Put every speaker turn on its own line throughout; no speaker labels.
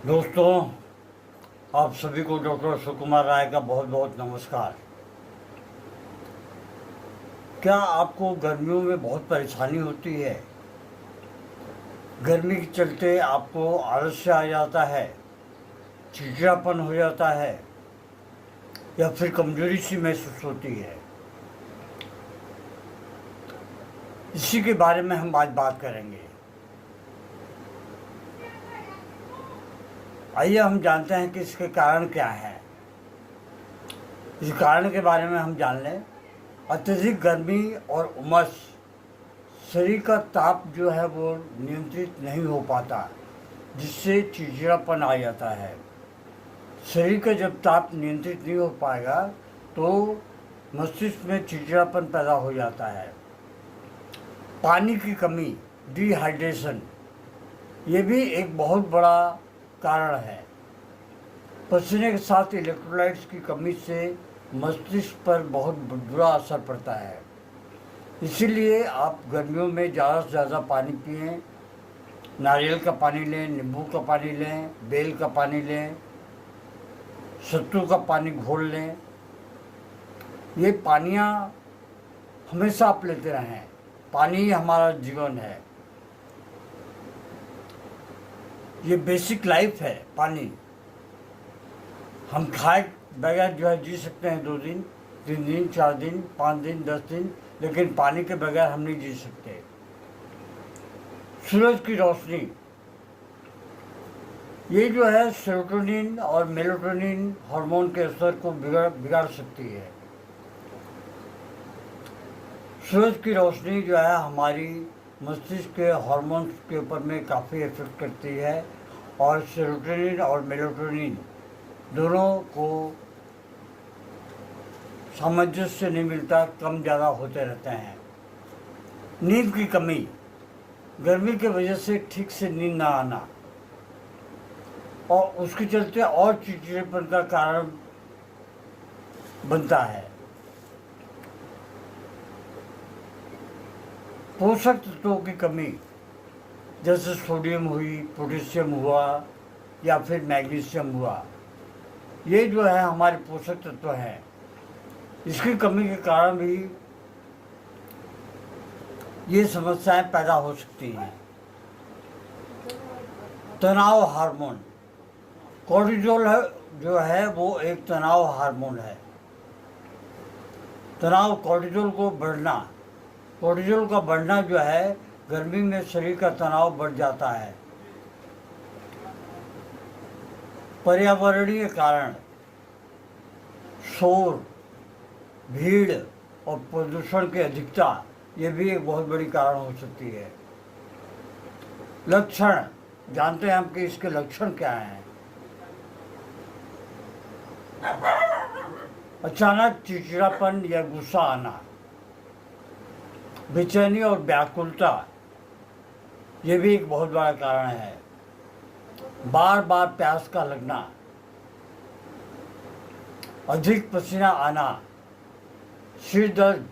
दोस्तों, आप सभी को डॉक्टर अशोक कुमार राय का बहुत बहुत नमस्कार। क्या आपको गर्मियों में बहुत परेशानी होती है? गर्मी के चलते आपको आलस्य आ जाता है, चिड़चिड़ापन हो जाता है या फिर कमजोरी सी महसूस होती है? इसी के बारे में हम आज बात करेंगे। आइए हम जानते हैं कि इसके कारण क्या है। इस कारण के बारे में हम जान लें। अत्यधिक गर्मी और उमस, शरीर का ताप जो है वो नियंत्रित नहीं हो पाता, जिससे चिड़चिड़ापन आ जाता है। शरीर का जब ताप नियंत्रित नहीं हो पाएगा तो मस्तिष्क में चिड़चिड़ापन पैदा हो जाता है। पानी की कमी, डिहाइड्रेशन, ये भी एक बहुत बड़ा कारण है। पसीने के साथ इलेक्ट्रोलाइट्स की कमी से मस्तिष्क पर बहुत बुरा असर पड़ता है। इसीलिए आप गर्मियों में ज़्यादा से ज़्यादा पानी पिएं। नारियल का पानी लें, नींबू का पानी लें, बेल का पानी लें, सत्तू का पानी घोल लें। ये पानियाँ हमेशा आप लेते रहें। पानी ही हमारा जीवन है, ये बेसिक लाइफ है। पानी हम खाए बगैर जो है जी सकते हैं 2 दिन, 3 दिन, 4 दिन, 5 दिन, 10 दिन, लेकिन पानी के बगैर हम नहीं जी सकते। सूरज की रोशनी, ये जो है सेरोटोनिन और मेलाटोनिन हार्मोन के असर को बिगाड़ सकती है। सूरज की रोशनी जो है हमारी मस्तिष्क के हार्मोन्स के ऊपर में काफ़ी इफेक्ट करती है और सेरोटोनिन और मेलाटोनिन दोनों को सामंजस्य नहीं मिलता, कम ज़्यादा होते रहते हैं। नींद की कमी, गर्मी की वजह से ठीक से नींद ना आना और उसके चलते और चिड़चिड़ेपन का कारण बनता है। पोषक तत्वों की कमी, जैसे सोडियम हुई, पोटेशियम हुआ या फिर मैग्नीशियम हुआ, ये जो है हमारे पोषक तत्व हैं। इसकी कमी के कारण भी ये समस्याएं पैदा हो सकती हैं। तनाव हार्मोन, कोर्टिसोल है जो है वो एक तनाव हार्मोन है। तनाव, कोर्टिसोल का बढ़ना जो है, गर्मी में शरीर का तनाव बढ़ जाता है। पर्यावरणीय कारण, शोर, भीड़ और प्रदूषण की अधिकता, ये भी एक बहुत बड़ी कारण हो सकती है। लक्षण, जानते हैं हम कि इसके लक्षण क्या हैं। अचानक चिड़चिड़ापन या गुस्सा आना, बेचैनी और व्याकुलता, ये भी एक बहुत बड़ा कारण है। बार बार प्यास का लगना, अधिक पसीना आना, सिर दर्द,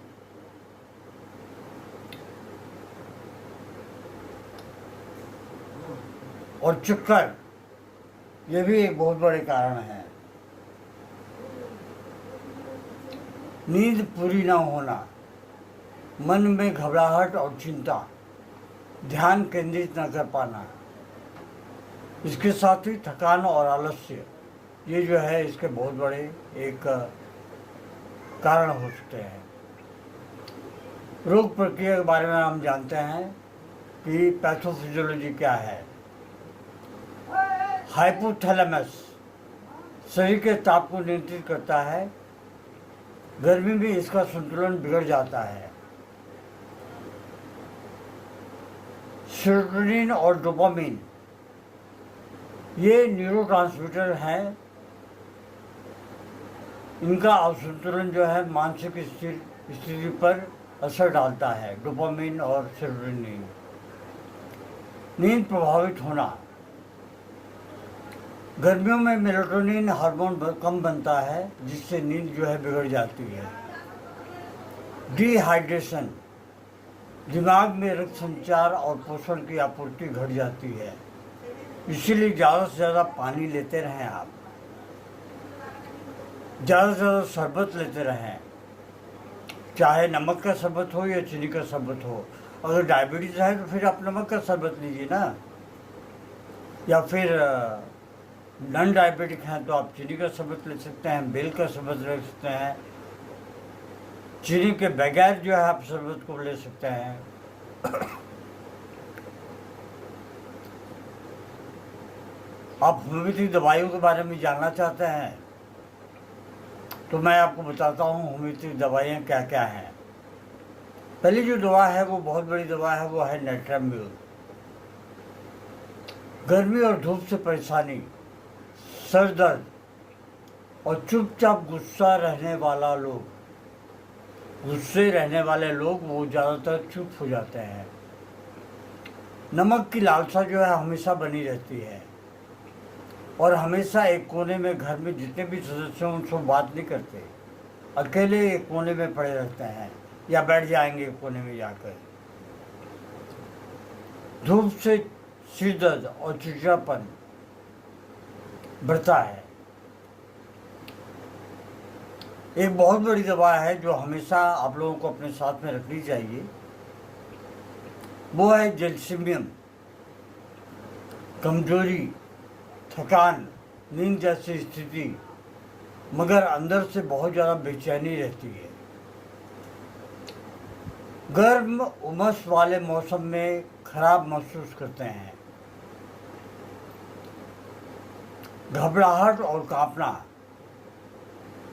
और चक्कर, ये भी एक बहुत बड़े कारण हैं। नींद पूरी ना होना, मन में घबराहट और चिंता, ध्यान केंद्रित न कर पाना, इसके साथ ही थकान और आलस्य, ये जो है इसके बहुत बड़े एक कारण हो सकते हैं। रोग प्रक्रिया के बारे में हम जानते हैं कि पैथोफिजियोलॉजी क्या है। हाइपोथैलेमस शरीर के ताप को नियंत्रित करता है। गर्मी में इसका संतुलन बिगड़ जाता है। सेरोटोनिन और डोपामिन, ये न्यूरोट्रांसमीटर हैं। इनका असंतुलन जो है मानसिक स्थिति पर असर डालता है। डोपामिन और सेरोटोनिन। नींद प्रभावित होना, गर्मियों में मेलाटोनिन हार्मोन कम बनता है, जिससे नींद जो है बिगड़ जाती है। डिहाइड्रेशन, दिमाग में रक्त संचार और पोषण की आपूर्ति घट जाती है। इसीलिए ज़्यादा से ज़्यादा पानी लेते रहें आप, ज़्यादा से ज़्यादा शरबत लेते रहें, चाहे नमक का शरबत हो या चीनी का शरबत हो। अगर डायबिटीज़ है तो फिर आप नमक का शरबत लीजिए ना, या फिर नॉन डायबिटिक हैं तो आप चीनी का शरबत ले सकते हैं, बेल का शरबत ले सकते हैं, चीनी के बगैर जो है आप शरबत को ले सकते हैं। आप होम्योपैथिक दवाइयों के बारे में जानना चाहते हैं तो मैं आपको बताता हूँ होम्योपैथिक दवाइयाँ क्या क्या हैं। पहली जो दवा है वो बहुत बड़ी दवा है, वो है नेट्राम्यूल। गर्मी और धूप से परेशानी, सर दर्द और चुपचाप गुस्से रहने वाले लोग वो ज़्यादातर चुप हो जाते हैं। नमक की लालसा जो है हमेशा बनी रहती है और हमेशा एक कोने में, घर में जितने भी सदस्य हों उनसे बात नहीं करते, अकेले एक कोने में पड़े रहते हैं या बैठ जाएंगे एक कोने में जाकर। धूप से सिर दर्द और चिड़चिड़ापन बढ़ता है। एक बहुत बड़ी दवा है जो हमेशा आप लोगों को अपने साथ में रखनी चाहिए, वो है जैल्सीमियम। कमजोरी, थकान, नींद जैसी स्थिति, मगर अंदर से बहुत ज़्यादा बेचैनी रहती है। गर्म उमस वाले मौसम में खराब महसूस करते हैं, घबराहट और कांपना,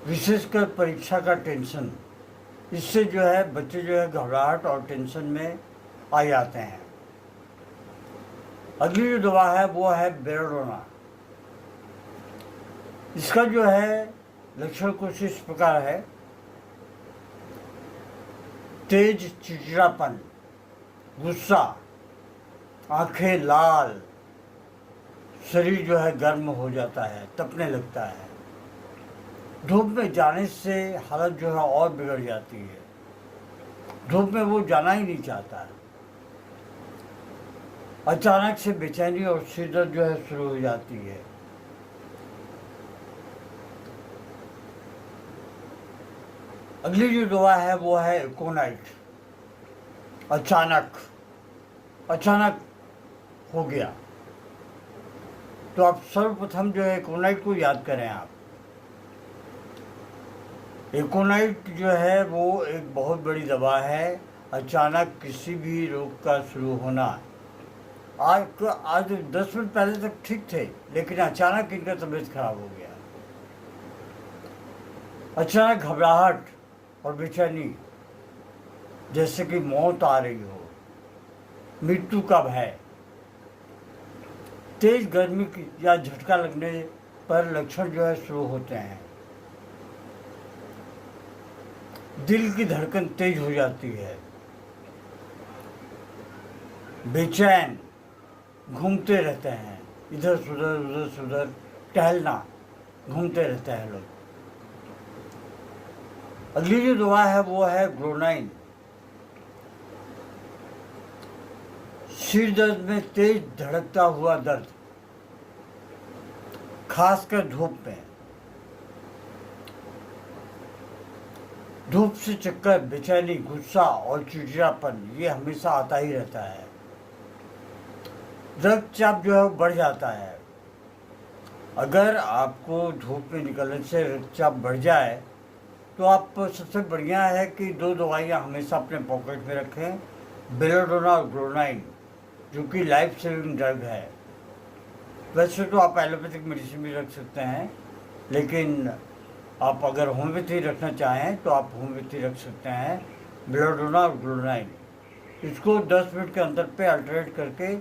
विशेषकर परीक्षा का टेंशन, इससे जो है बच्चे जो है घबराहट और टेंशन में आ जाते हैं। अगली जो दवा है वो है बेलाडोना। इसका जो है लक्षण कुछ इस प्रकार है: तेज चिड़चिड़ापन, गुस्सा, आंखें लाल, शरीर जो है गर्म हो जाता है, तपने लगता है। धूप में जाने से हालत जो है और बिगड़ जाती है, धूप में वो जाना ही नहीं चाहता है। अचानक से बेचैनी और सिर दर्द जो है शुरू हो जाती है। अगली जो दवा है वो है एकोनाइट। अचानक हो गया तो आप सर्वप्रथम जो है एकोनाइट को याद करें। आप एकोनाइट जो है वो एक बहुत बड़ी दवा है। अचानक किसी भी रोग का शुरू होना, आज 10 मिनट पहले तक ठीक थे लेकिन अचानक इनका तबीयत खराब हो गया। अचानक घबराहट और बेचैनी, जैसे कि मौत आ रही हो, मृत्यु का भय, तेज गर्मी की या झटका लगने पर लक्षण जो है शुरू होते हैं। दिल की धड़कन तेज हो जाती है, बेचैन, घूमते रहते हैं, इधर से उधर टहलना, घूमते रहते हैं लोग। अगली जो दवा है वो है ग्लोनाइन। सिर दर्द में तेज धड़कता हुआ दर्द, खासकर धूप में, धूप से चक्कर, बेचैनी, गुस्सा और चिड़चिड़ापन ये हमेशा आता ही रहता है। रक्तचाप जो है वो बढ़ जाता है। अगर आपको धूप में निकलने से रक्तचाप बढ़ जाए तो आप सबसे बढ़िया है कि 2 दवाइयाँ हमेशा अपने पॉकेट में रखें, बेलाडोना और ग्लोनाइन, जो कि लाइफ सेविंग ड्रग है। वैसे तो आप एलोपैथिक मेडिसिन भी रख सकते हैं, लेकिन आप अगर होम्योपैथी रखना चाहें तो आप होम्योपैथी रख सकते हैं, बेलाडोना और ग्लोनाइन। इसको 10 मिनट के अंतर पे अल्टरनेट करके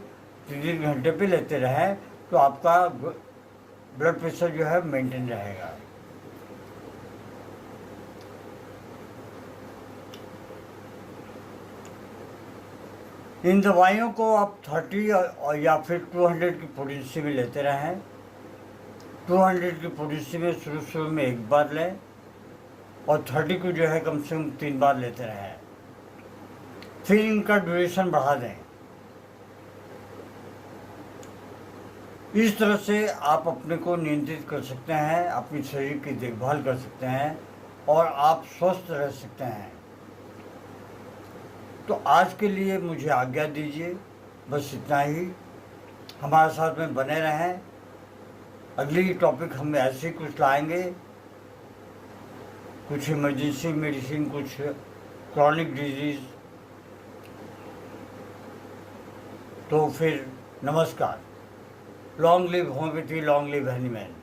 3 घंटे पे लेते रहें तो आपका ब्लड प्रेशर जो है मेंटेन रहेगा। इन दवाइयों को आप 30 और या फिर 200 की पोटेंसी में लेते रहें। 200 की पोटेंसी में शुरू में 1 बार लें और 30 को जो है कम से कम 3 बार लेते रहें। फिर इनका ड्यूरेशन बढ़ा दें। इस तरह से आप अपने को नियंत्रित कर सकते हैं, अपने शरीर की देखभाल कर सकते हैं और आप स्वस्थ रह सकते हैं। तो आज के लिए मुझे आज्ञा दीजिए, बस इतना ही। हमारे साथ में बने रहें। अगली टॉपिक हम ऐसे कुछ लाएंगे, कुछ इमरजेंसी मेडिसिन, कुछ क्रॉनिक डिजीज़। तो फिर नमस्कार। Long live homeopathy, long live Hahnemann.